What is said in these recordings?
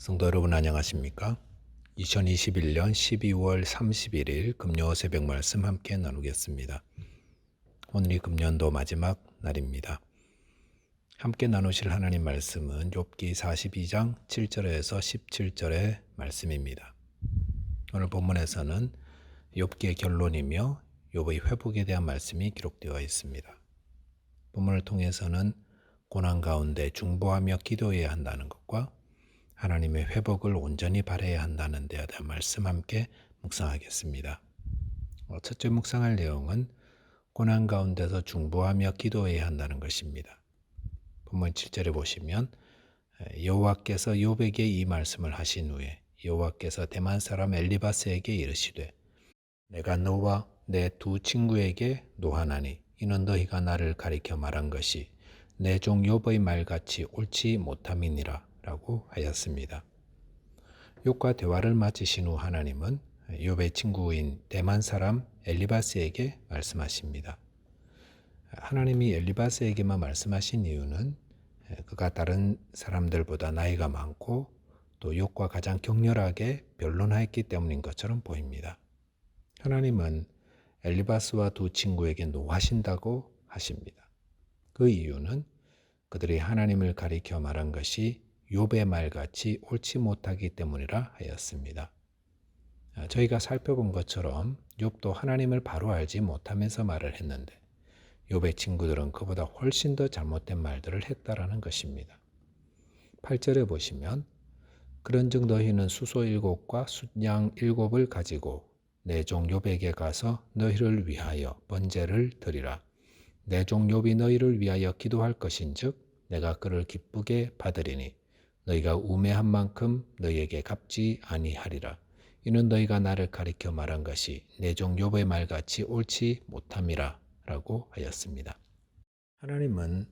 성도 여러분 안녕하십니까? 2021년 12월 31일 금요 새벽 말씀 함께 나누겠습니다. 오늘이 금년도 마지막 날입니다. 함께 나누실 하나님 말씀은 욥기 42장 7절에서 17절의 말씀입니다. 오늘 본문에서는 욥기의 결론이며 욥의 회복에 대한 말씀이 기록되어 있습니다. 본문을 통해서는 고난 가운데 중보하며 기도해야 한다는 것과 하나님의 회복을 온전히 바라야 한다는 데에 대한 말씀 함께 묵상하겠습니다. 첫째 묵상할 내용은 고난 가운데서 중보하며 기도해야 한다는 것입니다. 본문 7절에 보시면 여호와께서 욥에게 이 말씀을 하신 후에 여호와께서 대만 사람 엘리바스에게 이르시되 내가 너와 내 두 친구에게 노하나니 이는 너희가 나를 가리켜 말한 것이 내 종 욥의 말같이 옳지 못함이니라 라고 하였습니다. 욥과 대화를 마치신 후 하나님은 욥의 친구인 대만 사람 엘리바스에게 말씀하십니다. 하나님이 엘리바스에게만 말씀하신 이유는 그가 다른 사람들보다 나이가 많고 또 욥과 가장 격렬하게 변론하였기 때문인 것처럼 보입니다. 하나님은 엘리바스와 두 친구에게 노하신다고 하십니다. 그 이유는 그들이 하나님을 가리켜 말한 것이 욥의 말같이 옳지 못하기 때문이라 하였습니다. 저희가 살펴본 것처럼 욥도 하나님을 바로 알지 못하면서 말을 했는데 욥의 친구들은 그보다 훨씬 더 잘못된 말들을 했다라는 것입니다. 8절에 보시면 그런즉 너희는 수소 7과 숫양 7을 가지고 내 종 욥에게 가서 너희를 위하여 번제를 드리라. 내 종 욥이 너희를 위하여 기도할 것인즉 내가 그를 기쁘게 받으리니 너희가 우매한 만큼 너희에게 갚지 아니하리라. 이는 너희가 나를 가리켜 말한 것이 내 종 욥의 말같이 옳지 못함이라 라고 하였습니다. 하나님은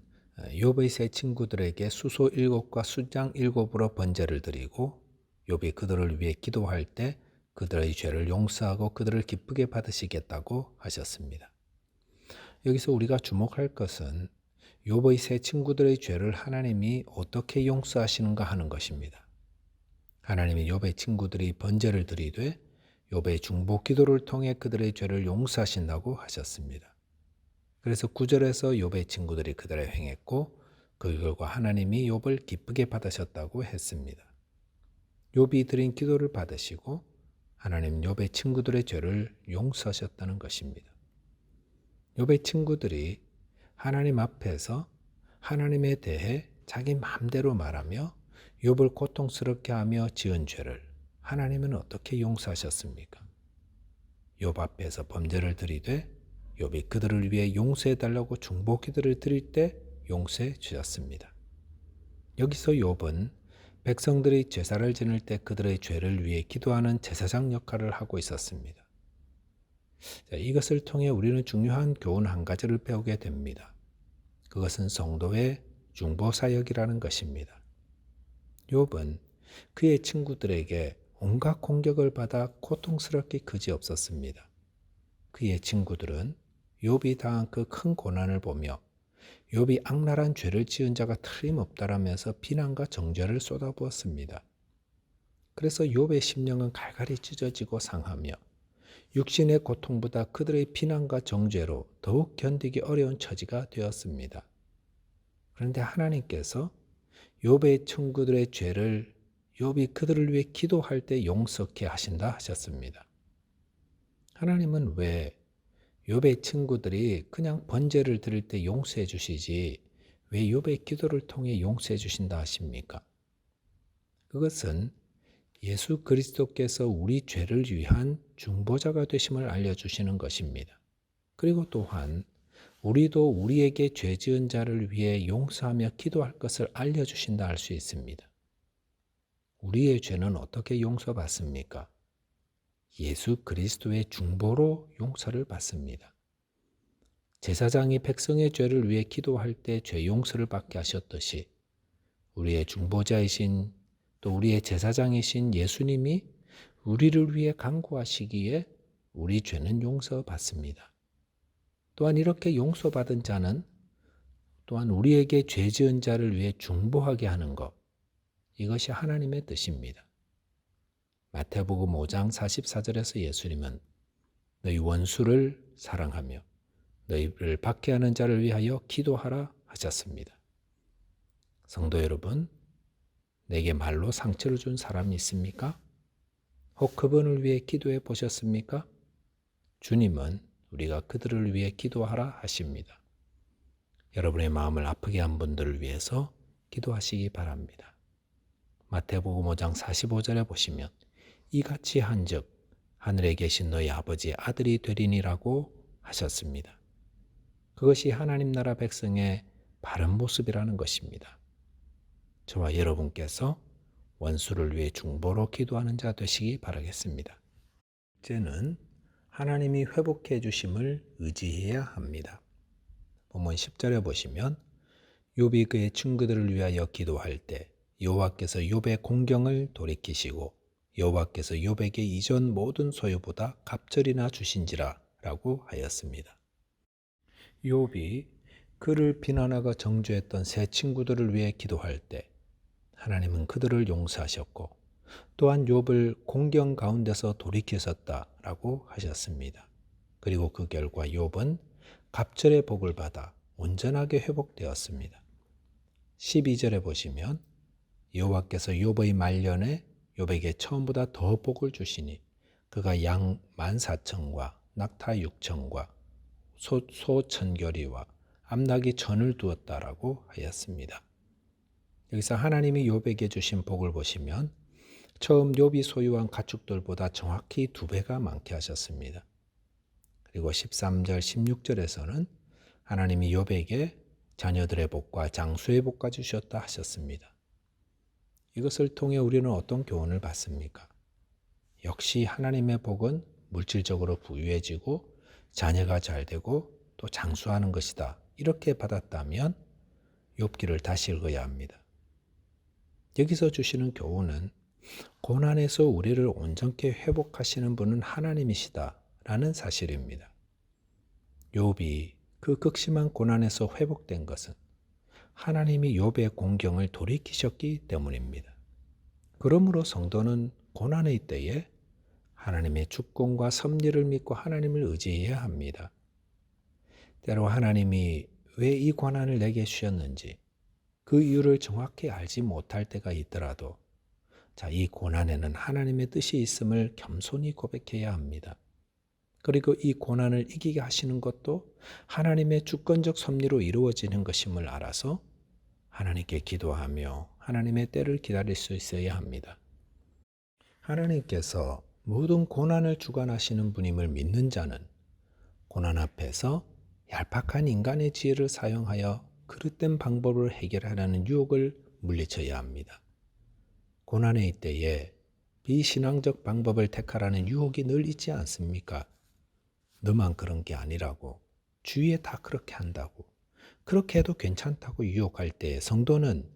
욥의 세 친구들에게 수소 7과 숫장 7으로 번제를 드리고 욥이 그들을 위해 기도할 때 그들의 죄를 용서하고 그들을 기쁘게 받으시겠다고 하셨습니다. 여기서 우리가 주목할 것은 욥의 세 친구들의 죄를 하나님이 어떻게 용서하시는가 하는 것입니다. 하나님이 욥의 친구들이 번제를 드리되 욥의 중보 기도를 통해 그들의 죄를 용서하신다고 하셨습니다. 그래서 9절에서 욥의 친구들이 그들을 행했고 그 결과 하나님이 욥을 기쁘게 받으셨다고 했습니다. 욥이 드린 기도를 받으시고 하나님 욥의 친구들의 죄를 용서하셨다는 것입니다. 욥의 친구들이 하나님 앞에서 하나님에 대해 자기 마음대로 말하며 욥을 고통스럽게 하며 지은 죄를 하나님은 어떻게 용서하셨습니까? 욥 앞에서 범죄를 드리되 욥이 그들을 위해 용서해달라고 중보 기도를 드릴 때 용서해 주셨습니다. 여기서 욥은 백성들이 제사를 지낼 때 그들의 죄를 위해 기도하는 제사장 역할을 하고 있었습니다. 이것을 통해 우리는 중요한 교훈 한 가지를 배우게 됩니다. 그것은 성도의 중보 사역이라는 것입니다. 욥은 그의 친구들에게 온갖 공격을 받아 고통스럽게 그지없었습니다. 그의 친구들은 욥이 당한 그 큰 고난을 보며 욥이 악랄한 죄를 지은 자가 틀림없다라면서 비난과 정죄를 쏟아부었습니다. 그래서 욥의 심령은 갈갈이 찢어지고 상하며 육신의 고통보다 그들의 비난과 정죄로 더욱 견디기 어려운 처지가 되었습니다. 그런데 하나님께서 욥의 친구들의 죄를 욥이 그들을 위해 기도할 때 용서케 하신다 하셨습니다. 하나님은 왜 욥의 친구들이 그냥 번제를 드릴 때 용서해 주시지 왜 욥의 기도를 통해 용서해 주신다 하십니까? 그것은 예수 그리스도께서 우리 죄를 위한 중보자가 되심을 알려주시는 것입니다. 그리고 또한 우리도 우리에게 죄 지은 자를 위해 용서하며 기도할 것을 알려주신다 할 수 있습니다. 우리의 죄는 어떻게 용서받습니까? 예수 그리스도의 중보로 용서를 받습니다. 제사장이 백성의 죄를 위해 기도할 때 죄 용서를 받게 하셨듯이 우리의 중보자이신 또 우리의 제사장이신 예수님이 우리를 위해 간구하시기에 우리 죄는 용서받습니다. 또한 이렇게 용서받은 자는 또한 우리에게 죄 지은 자를 위해 중보하게 하는 것, 이것이 하나님의 뜻입니다. 마태복음 5장 44절에서 예수님은 너희 원수를 사랑하며 너희를 박해하는 자를 위하여 기도하라 하셨습니다. 성도 여러분, 내게 말로 상처를 준 사람이 있습니까? 혹 그분을 위해 기도해 보셨습니까? 주님은 우리가 그들을 위해 기도하라 하십니다. 여러분의 마음을 아프게 한 분들을 위해서 기도하시기 바랍니다. 마태복음 5장 45절에 보시면 이같이 한즉 하늘에 계신 너희 아버지의 아들이 되리니라고 하셨습니다. 그것이 하나님 나라 백성의 바른 모습이라는 것입니다. 저와 여러분께서 원수를 위해 중보로 기도하는 자 되시기 바라겠습니다. 이제는 하나님이 회복해 주심을 의지해야 합니다. 본문 10절에 보시면 욥이 그의 친구들을 위하여 기도할 때 여호와께서 욥의 공경을 돌이키시고 여호와께서 욥에게 이전 모든 소유보다 갑절이나 주신지라 라고 하였습니다. 욥이 그를 비난하고 정죄했던 세 친구들을 위해 기도할 때 하나님은 그들을 용서하셨고 또한 욥을 공경 가운데서 돌이키셨다라고 하셨습니다. 그리고 그 결과 욥은 갑절의 복을 받아 온전하게 회복되었습니다. 12절에 보시면 여호와께서 욥의 말년에 욥에게 처음보다 더 복을 주시니 그가 양 14,000과 낙타 6,000과 소 1,000결이와 암낙이 1,000을 두었다라고 하였습니다. 여기서 하나님이 욥에게 주신 복을 보시면 처음 욥이 소유한 가축들보다 정확히 2배가 많게 하셨습니다. 그리고 13절, 16절에서는 하나님이 욥에게 자녀들의 복과 장수의 복까지 주셨다 하셨습니다. 이것을 통해 우리는 어떤 교훈을 받습니까? 역시 하나님의 복은 물질적으로 부유해지고 자녀가 잘 되고 또 장수하는 것이다. 이렇게 받았다면 욥기를 다시 읽어야 합니다. 여기서 주시는 교훈은 고난에서 우리를 온전케 회복하시는 분은 하나님이시다라는 사실입니다. 욥이 그 극심한 고난에서 회복된 것은 하나님이 욥의 공경을 돌이키셨기 때문입니다. 그러므로 성도는 고난의 때에 하나님의 주권과 섭리를 믿고 하나님을 의지해야 합니다. 때로 하나님이 왜 이 고난을 내게 주셨는지 그 이유를 정확히 알지 못할 때가 있더라도 이 고난에는 하나님의 뜻이 있음을 겸손히 고백해야 합니다. 그리고 이 고난을 이기게 하시는 것도 하나님의 주권적 섭리로 이루어지는 것임을 알아서 하나님께 기도하며 하나님의 때를 기다릴 수 있어야 합니다. 하나님께서 모든 고난을 주관하시는 분임을 믿는 자는 고난 앞에서 얄팍한 인간의 지혜를 사용하여 그릇된 방법을 해결하려는 유혹을 물리쳐야 합니다. 고난의 때에 비신앙적 방법을 택하라는 유혹이 늘 있지 않습니까? 너만 그런 게 아니라고, 주위에 다 그렇게 한다고, 그렇게 해도 괜찮다고 유혹할 때 성도는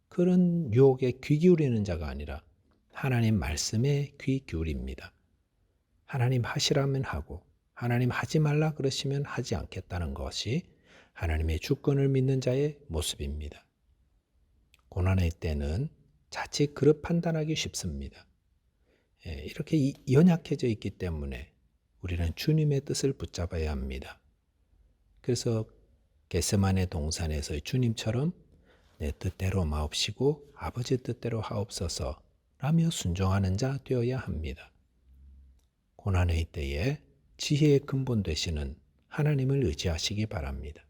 그런 유혹에 귀 기울이는 자가 아니라 하나님 말씀에 귀 기울입니다. 하나님 하시라면 하고 하나님 하지 말라 그러시면 하지 않겠다는 것이 하나님의 주권을 믿는 자의 모습입니다. 고난의 때는 자칫 그릇 판단하기 쉽습니다. 이렇게 연약해져 있기 때문에 우리는 주님의 뜻을 붙잡아야 합니다. 그래서 겟세마네 동산에서의 주님처럼 내 뜻대로 마옵시고 아버지 뜻대로 하옵소서 라며 순종하는 자 되어야 합니다. 고난의 때에 지혜의 근본 되시는 하나님을 의지하시기 바랍니다.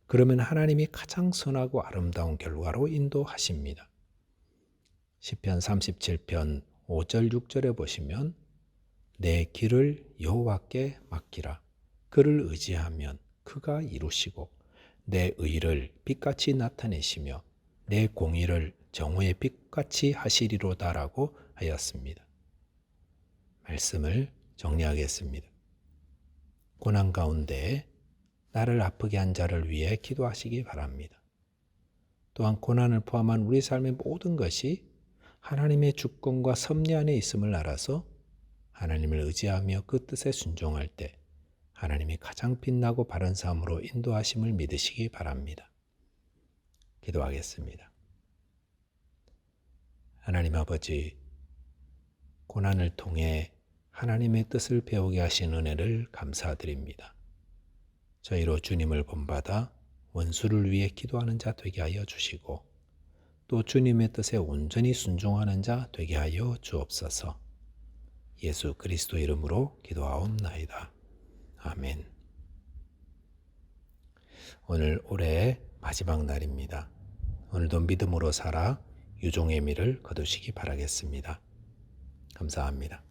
그러면 하나님이 가장 선하고 아름다운 결과로 인도하십니다. 시편 37편 5절 6절에 보시면 내 길을 여호와께 맡기라. 그를 의지하면 그가 이루시고 내 의를 빛같이 나타내시며 내 공의를 정오의 빛같이 하시리로다라고 하였습니다. 말씀을 정리하겠습니다. 고난 가운데 나를 아프게 한 자를 위해 기도하시기 바랍니다. 또한 고난을 포함한 우리 삶의 모든 것이 하나님의 주권과 섭리 안에 있음을 알아서 하나님을 의지하며 그 뜻에 순종할 때 하나님이 가장 빛나고 바른 삶으로 인도하심을 믿으시기 바랍니다. 기도하겠습니다. 하나님 아버지, 고난을 통해 하나님의 뜻을 배우게 하신 은혜를 감사드립니다. 저희로 주님을 본받아 원수를 위해 기도하는 자 되게 하여 주시고 또 주님의 뜻에 온전히 순종하는 자 되게 하여 주옵소서. 예수 그리스도 이름으로 기도하옵나이다. 아멘. 오늘 올해의 마지막 날입니다. 오늘도 믿음으로 살아 유종의 미를 거두시기 바라겠습니다. 감사합니다.